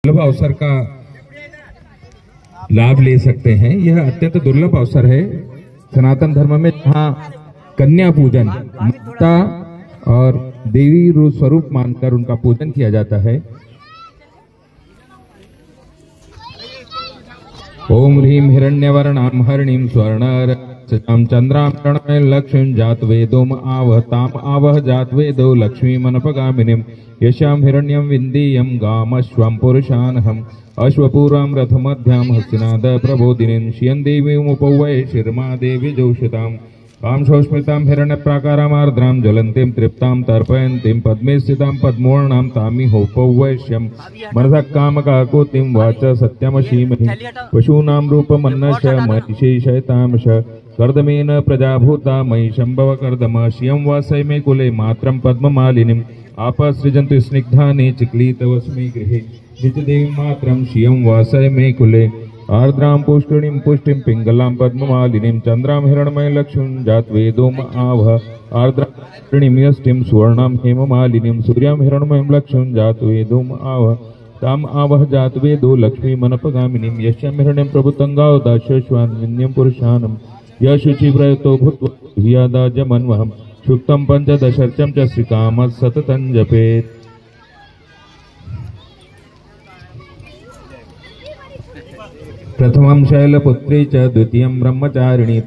दुर्लभ अवसर का लाभ ले सकते हैं। यह अत्यंत दुर्लभ अवसर है सनातन धर्म में, जहाँ कन्या पूजन माता और देवी स्वरूप मानकर उनका पूजन किया जाता है। ओम ह्रीं हिरण्यवर्णां हरिणीं स्वर्णरजतां चंद्रां प्रणमय लक्ष्मीं जातवेदोम आवह ताम आवह जातवेदो लक्ष्मीमनपगामिनीं यशां हिरण्यं विन्दीयं गामश्वं पुरुषानहम् अश्वपूर्वं रथमध्यां हस्तिनाद प्रबोधिनीं श्रियं देवीमुपवये शिरमा देवी जोषितां कां शोष्मितां हिरण्यप्राकारामार्द्रां ज्वलन्तीं तृप्तां तर्पयन्तीं पद्मे स्थितां पद्मोर्णां तामिहोपवैश्यं मनसः कामकाकुतिं वाच सत्यमशीमहि पशूनां रूपमन्नश महिषेशयतामश कर्दमेन प्रजाभूता मयि शम्भव कर्दम श्रियं वासय मे कुले मात्रं पद्ममालिनीम् आपसृजन्तु स्निग्धानि चिक्लीतवस्मै गृहे नित्यदेवीं मात्रं श्रियं वासय मे कुले आर्द्रां पुष्करिणीं पुष्टिं पिङ्गलां पद्ममालिनीं चन्द्रां हिरण्मय लक्ष्मीं जातवेदोम आवह आर्द्रां यष्टिं सुवर्णां हेममालिनीं सूर्यां हिरण्मयं लक्ष्मीं जातवेदोम आवह ताम आवह जातवेदो लक्ष्मीमनपगामिनीं यस्यां हिरण्यं प्रभुतङ्गावदाश्वान्विन्यं पुरुषानं यः शुचिव्रतो भूत्वा ह्यदाजमन्वहं सुक्तं पञ्चदशर्चं च श्रीकामः सततं जपेत्। प्रथमं शैलपुत्री च द्वितीयं ब्रह्मचारिणी